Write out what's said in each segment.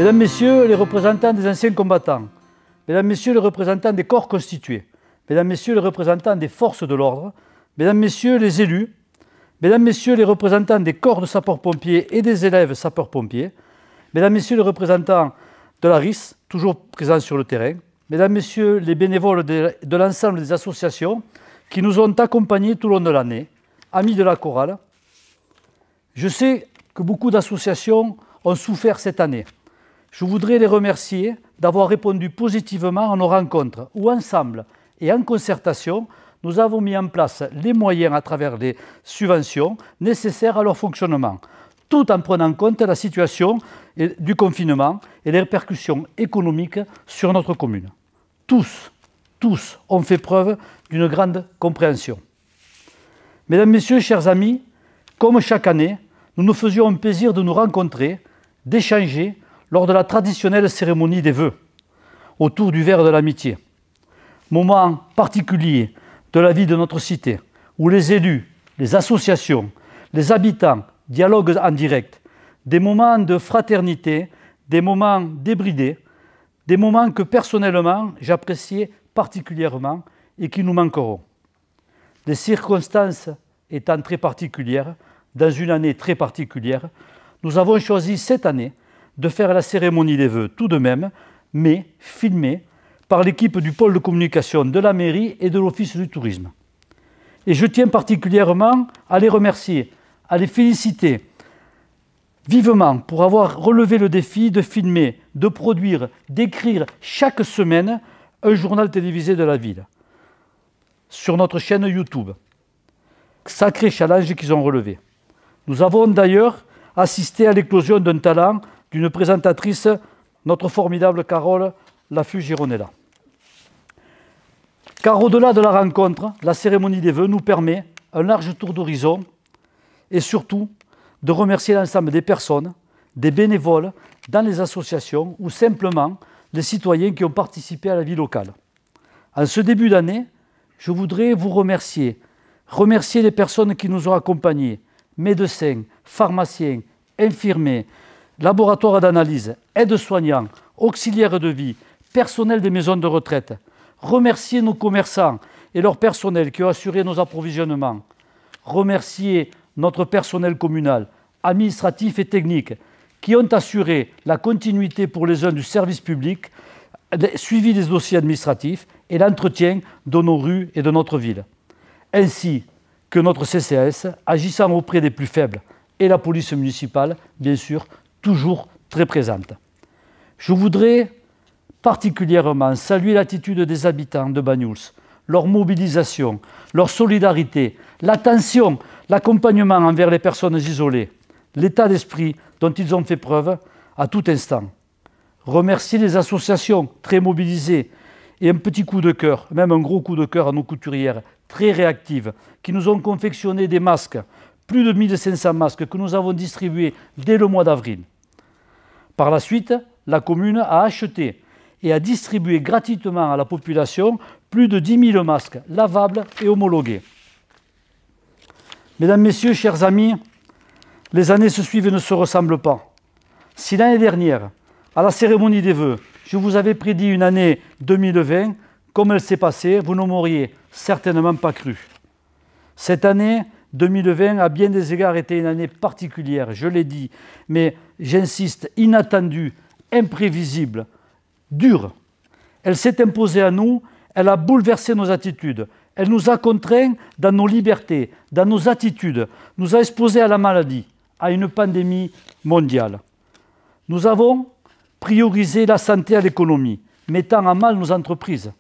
Mesdames, Messieurs les représentants des anciens combattants, Mesdames, Messieurs les représentants des corps constitués, Mesdames, Messieurs les représentants des forces de l'ordre, Mesdames, Messieurs les élus, Mesdames, Messieurs les représentants des corps de sapeurs-pompiers et des élèves sapeurs-pompiers, Mesdames, Messieurs les représentants de la RIS, toujours présents sur le terrain, Mesdames, Messieurs les bénévoles de l'ensemble des associations qui nous ont accompagnés tout au long de l'année, amis de la chorale. Je sais que beaucoup d'associations ont souffert cette année. Je voudrais les remercier d'avoir répondu positivement à nos rencontres où ensemble et en concertation, nous avons mis en place les moyens à travers les subventions nécessaires à leur fonctionnement, tout en prenant en compte la situation du confinement et les répercussions économiques sur notre commune. Tous ont fait preuve d'une grande compréhension. Mesdames, Messieurs, chers amis, comme chaque année, nous nous faisions un plaisir de nous rencontrer, d'échanger lors de la traditionnelle cérémonie des vœux, autour du verre de l'amitié. Moment particulier de la vie de notre cité, où les élus, les associations, les habitants dialoguent en direct, des moments de fraternité, des moments débridés, des moments que personnellement j'appréciais particulièrement et qui nous manqueront. Les circonstances étant très particulières, dans une année très particulière, nous avons choisi cette année de faire la cérémonie des vœux tout de même, mais filmée par l'équipe du pôle de communication de la mairie et de l'Office du tourisme. Et je tiens particulièrement à les remercier, à les féliciter vivement pour avoir relevé le défi de filmer, de produire, d'écrire chaque semaine un journal télévisé de la ville sur notre chaîne YouTube. Sacré challenge qu'ils ont relevé. Nous avons d'ailleurs assisté à l'éclosion d'un talent d'une présentatrice, notre formidable Carole Laffu-Gironella. Car au-delà de la rencontre, la cérémonie des vœux nous permet un large tour d'horizon et surtout de remercier l'ensemble des personnes, des bénévoles dans les associations ou simplement les citoyens qui ont participé à la vie locale. En ce début d'année, je voudrais vous remercier les personnes qui nous ont accompagnés, médecins, pharmaciens, infirmiers, laboratoires d'analyse, aides-soignants, auxiliaires de vie, personnel des maisons de retraite. Remercier nos commerçants et leur personnel qui ont assuré nos approvisionnements. Remercier notre personnel communal, administratif et technique, qui ont assuré la continuité pour les uns du service public, le suivi des dossiers administratifs et l'entretien de nos rues et de notre ville. Ainsi que notre CCAS, agissant auprès des plus faibles, et la police municipale, bien sûr, toujours très présente. Je voudrais particulièrement saluer l'attitude des habitants de Banyuls, leur mobilisation, leur solidarité, l'attention, l'accompagnement envers les personnes isolées, l'état d'esprit dont ils ont fait preuve à tout instant. Remercier les associations très mobilisées et un petit coup de cœur, même un gros coup de cœur à nos couturières très réactives qui nous ont confectionné des masques, plus de 1500 masques que nous avons distribués dès le mois d'avril. Par la suite, la commune a acheté et a distribué gratuitement à la population plus de 10 000 masques lavables et homologués. Mesdames, Messieurs, chers amis, les années se suivent et ne se ressemblent pas. Si l'année dernière, à la cérémonie des vœux, je vous avais prédit une année 2020, comme elle s'est passée, vous ne m'auriez certainement pas cru. Cette année 2020 a bien des égards été une année particulière, je l'ai dit, mais j'insiste, inattendue, imprévisible, dure. Elle s'est imposée à nous, elle a bouleversé nos attitudes, elle nous a contraints dans nos libertés, dans nos attitudes, nous a exposés à la maladie, à une pandémie mondiale. Nous avons priorisé la santé à l'économie, mettant à mal nos entreprises.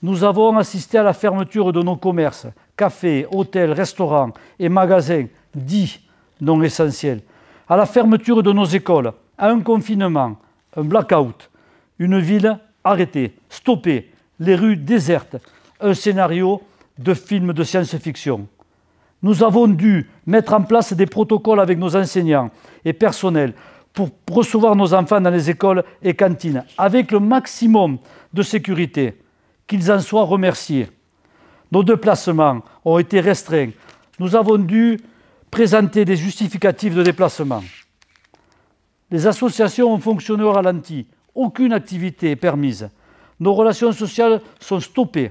Nous avons assisté à la fermeture de nos commerces, cafés, hôtels, restaurants et magasins dits non essentiels, à la fermeture de nos écoles, à un confinement, un blackout, une ville arrêtée, stoppée, les rues désertes, un scénario de film de science-fiction. Nous avons dû mettre en place des protocoles avec nos enseignants et personnels pour recevoir nos enfants dans les écoles et cantines, avec le maximum de sécurité. Qu'ils en soient remerciés. Nos déplacements ont été restreints. Nous avons dû présenter des justificatifs de déplacement. Les associations ont fonctionné au ralenti. Aucune activité est permise. Nos relations sociales sont stoppées.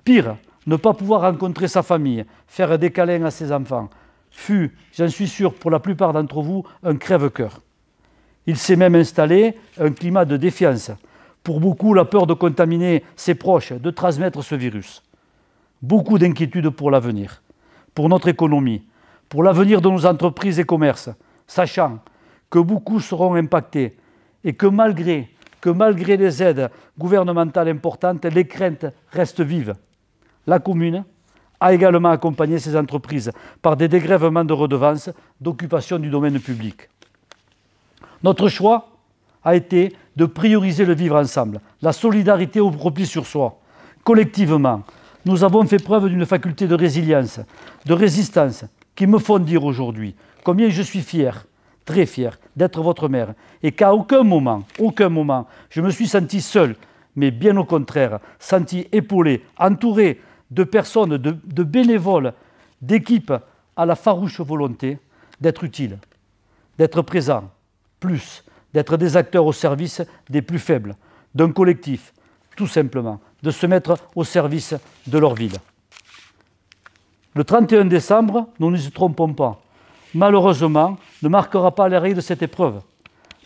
Pire, ne pas pouvoir rencontrer sa famille, faire des câlins à ses enfants, fut, j'en suis sûr, pour la plupart d'entre vous, un crève-cœur. Il s'est même installé un climat de défiance. Pour beaucoup, la peur de contaminer ses proches, de transmettre ce virus. Beaucoup d'inquiétudes pour l'avenir, pour notre économie, pour l'avenir de nos entreprises et commerces, sachant que beaucoup seront impactés et que malgré les aides gouvernementales importantes, les craintes restent vives. La commune a également accompagné ces entreprises par des dégrèvements de redevances d'occupation du domaine public. Notre choix a été de prioriser le vivre ensemble, la solidarité au repli sur soi. Collectivement, nous avons fait preuve d'une faculté de résilience, de résistance, qui me font dire aujourd'hui combien je suis fier, très fier, d'être votre mère, et qu'à aucun moment, je me suis senti seul, mais bien au contraire, senti épaulé, entouré de personnes, de bénévoles, d'équipes à la farouche volonté d'être utile, d'être présent, plus, d'être des acteurs au service des plus faibles, d'un collectif, tout simplement, de se mettre au service de leur ville. Le 31 décembre, nous ne nous trompons pas, malheureusement, ne marquera pas l'arrêt de cette épreuve.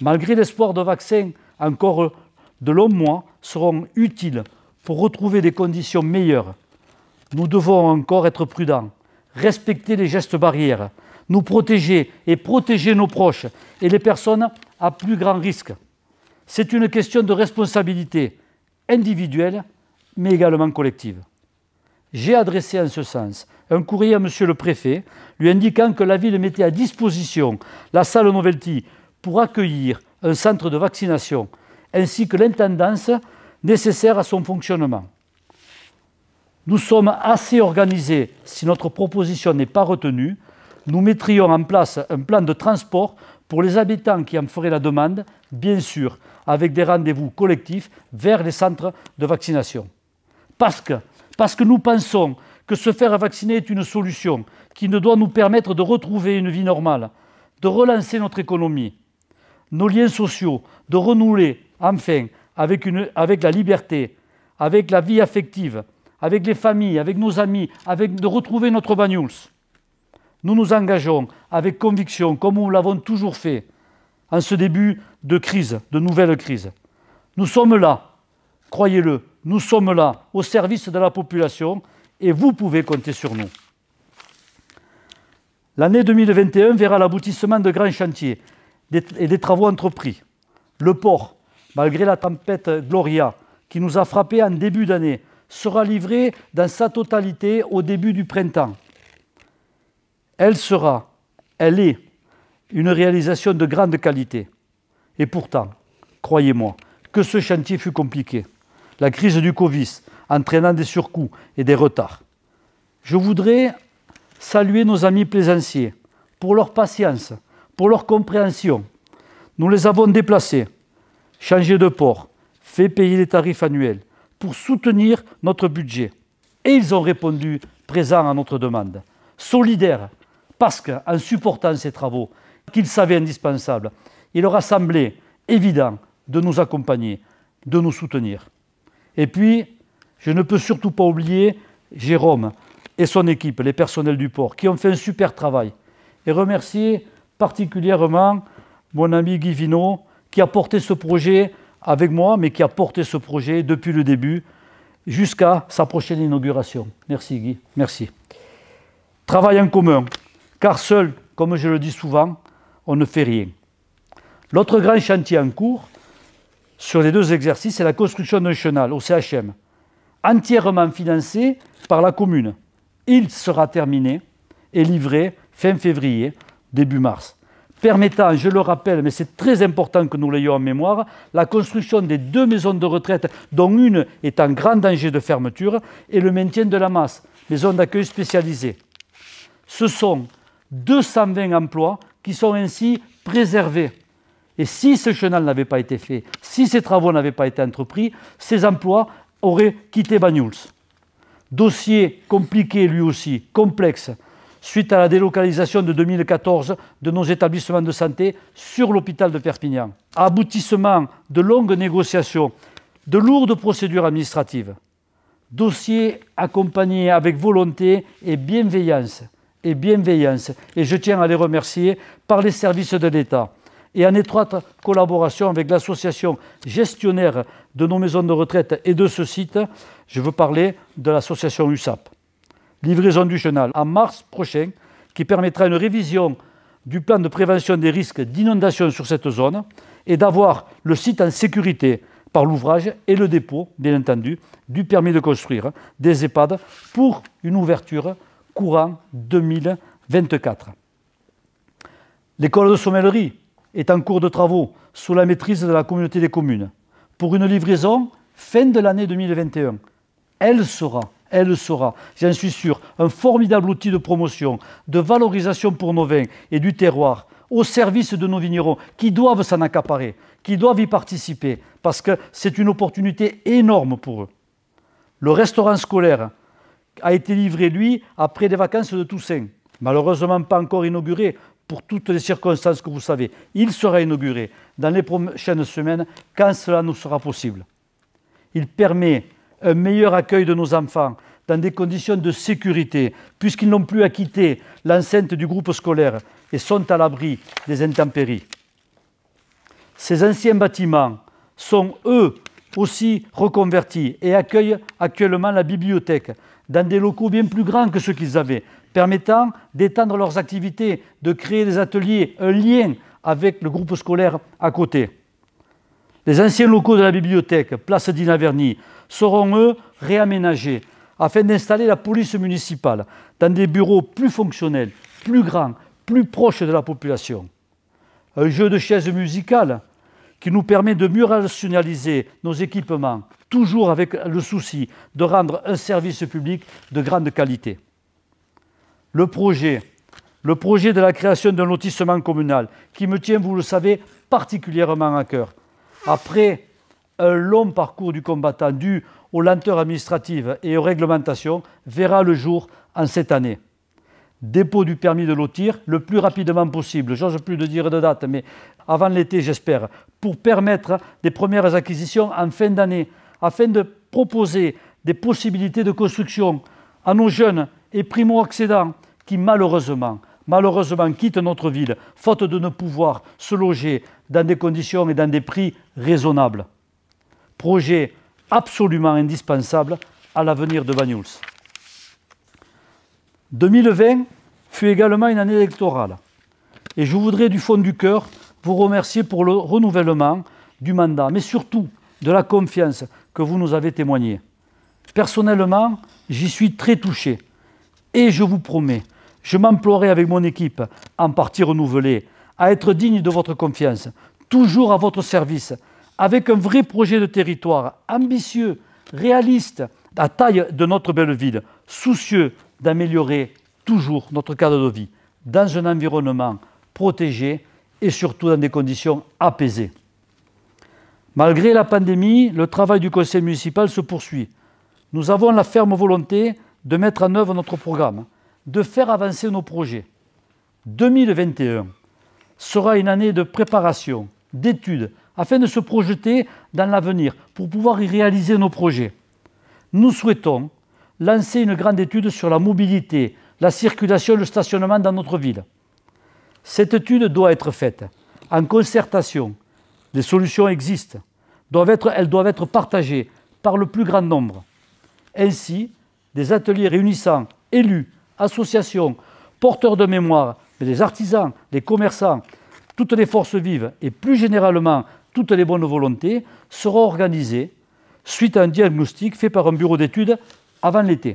Malgré l'espoir de vaccins, encore de longs mois seront utiles pour retrouver des conditions meilleures. Nous devons encore être prudents, respecter les gestes barrières, nous protéger et protéger nos proches et les personnes à plus grand risque. C'est une question de responsabilité individuelle, mais également collective. J'ai adressé en ce sens un courrier à monsieur le préfet, lui indiquant que la ville mettait à disposition la salle Novelty pour accueillir un centre de vaccination, ainsi que l'intendance nécessaire à son fonctionnement. Nous sommes assez organisés. Si notre proposition n'est pas retenue, nous mettrions en place un plan de transport pour les habitants qui en feraient la demande, bien sûr, avec des rendez-vous collectifs vers les centres de vaccination. Parce que nous pensons que se faire vacciner est une solution qui doit nous permettre de retrouver une vie normale, de relancer notre économie, nos liens sociaux, de renouer enfin avec la liberté, avec la vie affective, avec les familles, avec nos amis, de retrouver notre bagnouls. Nous nous engageons avec conviction, comme nous l'avons toujours fait, en ce début de crise, de nouvelles crises. Nous sommes là, croyez-le, nous sommes là, au service de la population, et vous pouvez compter sur nous. L'année 2021 verra l'aboutissement de grands chantiers et des travaux entrepris. Le port, malgré la tempête Gloria, qui nous a frappés en début d'année, sera livré dans sa totalité au début du printemps. Elle est une réalisation de grande qualité. Et pourtant, croyez-moi, que ce chantier fut compliqué. La crise du Covid entraînant des surcoûts et des retards. Je voudrais saluer nos amis plaisanciers pour leur patience, pour leur compréhension. Nous les avons déplacés, changé de port, fait payer les tarifs annuels pour soutenir notre budget. Et ils ont répondu présents à notre demande. Solidaires, parce qu'en supportant ces travaux qu'ils savaient indispensables, il leur a semblé évident de nous accompagner, de nous soutenir. Et puis, je ne peux surtout pas oublier Jérôme et son équipe, les personnels du port, qui ont fait un super travail. Et remercier particulièrement mon ami Guy Vinot, qui a porté ce projet avec moi, mais qui a porté ce projet depuis le début jusqu'à sa prochaine inauguration. Merci Guy, merci. Travail en commun, car seul, comme je le dis souvent, on ne fait rien. L'autre grand chantier en cours sur les deux exercices, c'est la construction d'un chenal au CHM, entièrement financé par la commune. Il sera terminé et livré fin février, début mars, permettant, je le rappelle, mais c'est très important que nous l'ayons en mémoire, la construction des 2 maisons de retraite, dont une est en grand danger de fermeture, et le maintien de la masse, maisons d'accueil spécialisées. Ce sont 220 emplois qui sont ainsi préservés. Et si ce chenal n'avait pas été fait, si ces travaux n'avaient pas été entrepris, ces emplois auraient quitté Banyuls. Dossier compliqué lui aussi, complexe, suite à la délocalisation de 2014 de nos établissements de santé sur l'hôpital de Perpignan. Aboutissement de longues négociations, de lourdes procédures administratives, dossiers accompagnés avec volonté et bienveillance, et je tiens à les remercier, par les services de l'État, et en étroite collaboration avec l'association gestionnaire de nos maisons de retraite et de ce site, je veux parler de l'association USAP. Livraison du journal en mars prochain, qui permettra une révision du plan de prévention des risques d'inondation sur cette zone et d'avoir le site en sécurité par l'ouvrage et le dépôt, bien entendu, du permis de construire des EHPAD pour une ouverture courant 2024. L'école de sommellerie est en cours de travaux sous la maîtrise de la communauté des communes pour une livraison fin de l'année 2021. Elle sera, j'en suis sûr, un formidable outil de promotion, de valorisation pour nos vins et du terroir, au service de nos vignerons qui doivent s'en accaparer, qui doivent y participer, parce que c'est une opportunité énorme pour eux. Le restaurant scolaire a été livré, lui, après les vacances de Toussaint. Malheureusement pas encore inauguré pour toutes les circonstances que vous savez. Il sera inauguré dans les prochaines semaines quand cela nous sera possible. Il permet un meilleur accueil de nos enfants dans des conditions de sécurité, puisqu'ils n'ont plus à quitter l'enceinte du groupe scolaire et sont à l'abri des intempéries. Ces anciens bâtiments sont, eux, aussi reconvertis et accueillent actuellement la bibliothèque dans des locaux bien plus grands que ceux qu'ils avaient, permettant d'étendre leurs activités, de créer des ateliers, un lien avec le groupe scolaire à côté. Les anciens locaux de la bibliothèque, place d'Inaverny, seront, eux, réaménagés afin d'installer la police municipale dans des bureaux plus fonctionnels, plus grands, plus proches de la population. Un jeu de chaises musicales qui nous permet de mieux rationaliser nos équipements, toujours avec le souci de rendre un service public de grande qualité. Le projet de la création d'un lotissement communal qui me tient, vous le savez, particulièrement à cœur. Après un long parcours du combattant dû aux lenteurs administratives et aux réglementations, verra le jour en cette année. Dépôt du permis de lotir le plus rapidement possible, j'ose plus de dire de date, mais avant l'été j'espère, pour permettre des premières acquisitions en fin d'année, afin de proposer des possibilités de construction à nos jeunes et primo-accédants qui malheureusement quittent notre ville, faute de ne pouvoir se loger dans des conditions et dans des prix raisonnables. Projet absolument indispensable à l'avenir de Banyuls. 2020 fut également une année électorale et je voudrais du fond du cœur vous remercier pour le renouvellement du mandat, mais surtout de la confiance que vous nous avez témoignée. Personnellement, j'y suis très touché et je vous promets, je m'emploierai avec mon équipe, en partie renouvelée, à être digne de votre confiance, toujours à votre service, avec un vrai projet de territoire, ambitieux, réaliste, à taille de notre belle ville, soucieux d'améliorer toujours notre cadre de vie, dans un environnement protégé et surtout dans des conditions apaisées. Malgré la pandémie, le travail du conseil municipal se poursuit. Nous avons la ferme volonté de mettre en œuvre notre programme, de faire avancer nos projets. 2021 sera une année de préparation, d'études, afin de se projeter dans l'avenir pour pouvoir y réaliser nos projets. Nous souhaitons lancer une grande étude sur la mobilité, la circulation et le stationnement dans notre ville. Cette étude doit être faite en concertation. Les solutions existent. Elles doivent être partagées par le plus grand nombre. Ainsi, des ateliers réunissant élus, associations, porteurs de mémoire, les artisans, les commerçants, toutes les forces vives et plus généralement toutes les bonnes volontés seront organisés suite à un diagnostic fait par un bureau d'études avant l'été.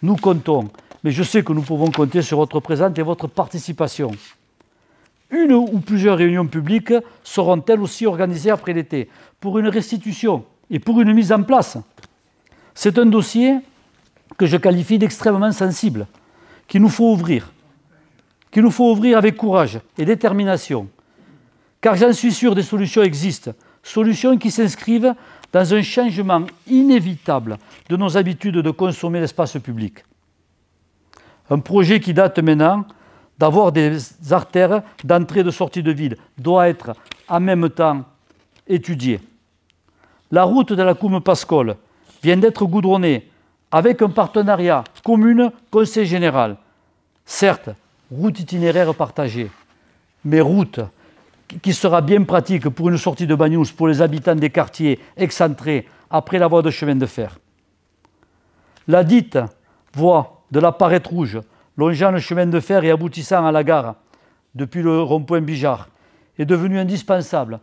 Nous comptons, mais je sais que nous pouvons compter sur votre présence et votre participation. Une ou plusieurs réunions publiques seront elles aussi organisées après l'été pour une restitution et pour une mise en place. C'est un dossier que je qualifie d'extrêmement sensible, qu'il nous faut ouvrir avec courage et détermination. Car j'en suis sûr, des solutions existent, solutions qui s'inscrivent dans un changement inévitable de nos habitudes de consommer l'espace public. Un projet qui date maintenant d'avoir des artères d'entrée et de sortie de ville doit être en même temps étudié. La route de la Coume-Pascol vient d'être goudronnée avec un partenariat commune-conseil général. Certes, route itinéraire partagée, mais route qui sera bien pratique pour une sortie de Bagnous pour les habitants des quartiers excentrés après la voie de chemin de fer. La dite voie de la Parette Rouge, longeant le chemin de fer et aboutissant à la gare depuis le rond-point Bijard, est devenue indispensable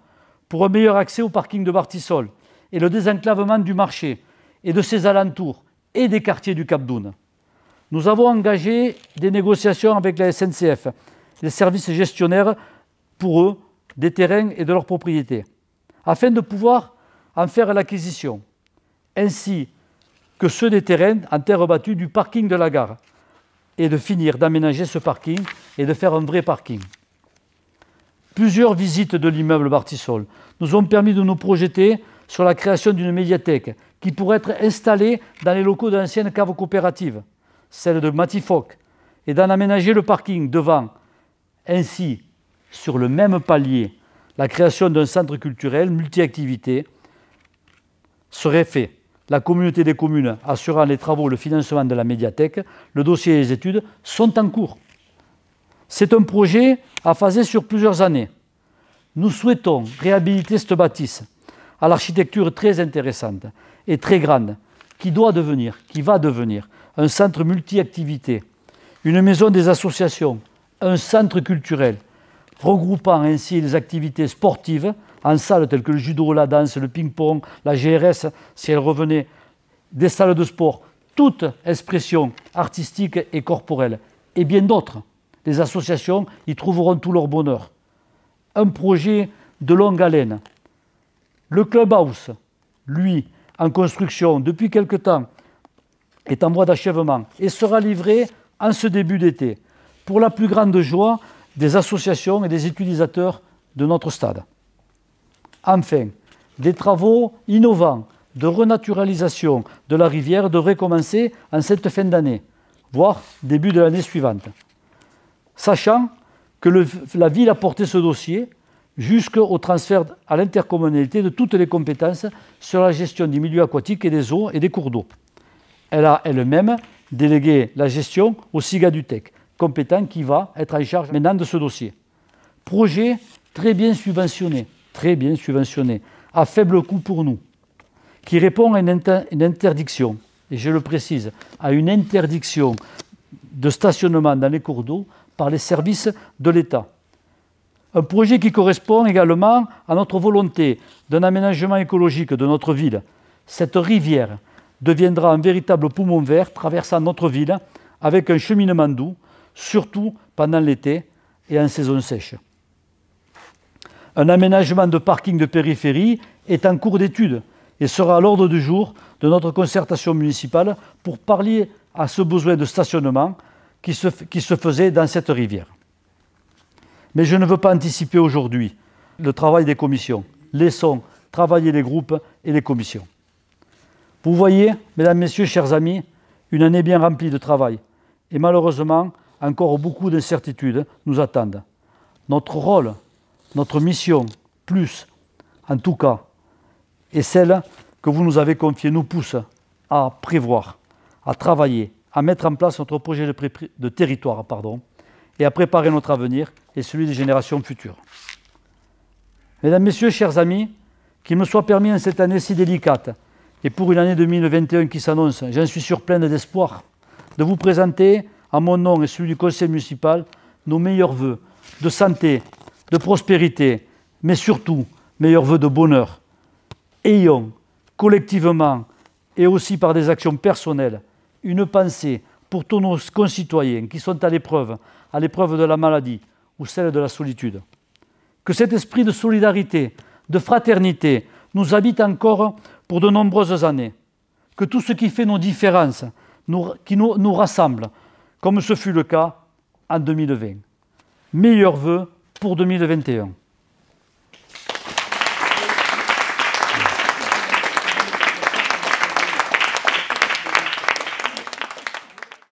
pour un meilleur accès au parking de Bartissol et le désenclavement du marché et de ses alentours et des quartiers du Cap d'Oune. Nous avons engagé des négociations avec la SNCF, les services gestionnaires pour eux des terrains et de leurs propriétés, afin de pouvoir en faire l'acquisition, ainsi que ceux des terrains en terre battue du parking de la gare, et de finir d'aménager ce parking et de faire un vrai parking. Plusieurs visites de l'immeuble Bartissol nous ont permis de nous projeter sur la création d'une médiathèque qui pourrait être installée dans les locaux de l'ancienne cave coopérative, celle de Matifoc, et d'en aménager le parking devant. Ainsi, sur le même palier, la création d'un centre culturel multi-activités serait faite. La communauté des communes assurant les travaux et le financement de la médiathèque, le dossier et les études sont en cours. C'est un projet à phaser sur plusieurs années. Nous souhaitons réhabiliter cette bâtisse à l'architecture très intéressante et très grande, qui va devenir un centre multi-activités, une maison des associations, un centre culturel, regroupant ainsi les activités sportives en salles telles que le judo, la danse, le ping-pong, la GRS, si elle revenait, des salles de sport, toute expression artistique et corporelle, et bien d'autres. Les associations y trouveront tout leur bonheur. Un projet de longue haleine. Le clubhouse, lui, en construction depuis quelque temps, est en voie d'achèvement et sera livré en ce début d'été, pour la plus grande joie des associations et des utilisateurs de notre stade. Enfin, des travaux innovants de renaturalisation de la rivière devraient commencer en cette fin d'année, voire début de l'année suivante. Sachant que la ville a porté ce dossier jusqu'au transfert à l'intercommunalité de toutes les compétences sur la gestion du milieu aquatique et des eaux et des cours d'eau. Elle a elle-même délégué la gestion au SIGA du TEC, compétent qui va être en charge maintenant de ce dossier. Projet très bien subventionné, à faible coût pour nous, qui répond à une interdiction, et je le précise, à une interdiction de stationnement dans les cours d'eau par les services de l'État. Un projet qui correspond également à notre volonté d'un aménagement écologique de notre ville. Cette rivière deviendra un véritable poumon vert traversant notre ville avec un cheminement doux, surtout pendant l'été et en saison sèche. Un aménagement de parking de périphérie est en cours d'étude et sera à l'ordre du jour de notre concertation municipale pour pallier à ce besoin de stationnement qui se faisait dans cette rivière. Mais je ne veux pas anticiper aujourd'hui le travail des commissions. Laissons travailler les groupes et les commissions. Vous voyez, mesdames, messieurs, chers amis, une année bien remplie de travail. Et malheureusement, encore beaucoup d'incertitudes nous attendent. Notre rôle, notre mission, plus, en tout cas, et celle que vous nous avez confiée, nous pousse à prévoir, à travailler, à mettre en place notre projet de territoire, et à préparer notre avenir et celui des générations futures. Mesdames, Messieurs, chers amis, qu'il me soit permis en cette année si délicate, et pour une année 2021 qui s'annonce, j'en suis sûr pleine d'espoir, de vous présenter, à mon nom et celui du conseil municipal, nos meilleurs vœux de santé, de prospérité, mais surtout, meilleurs vœux de bonheur. Ayons collectivement et aussi par des actions personnelles une pensée pour tous nos concitoyens qui sont à l'épreuve de la maladie ou celle de la solitude. Que cet esprit de solidarité, de fraternité nous habite encore pour de nombreuses années. Que tout ce qui fait nos différences, qui nous rassemble, comme ce fut le cas en 2020. Meilleurs vœux pour 2021.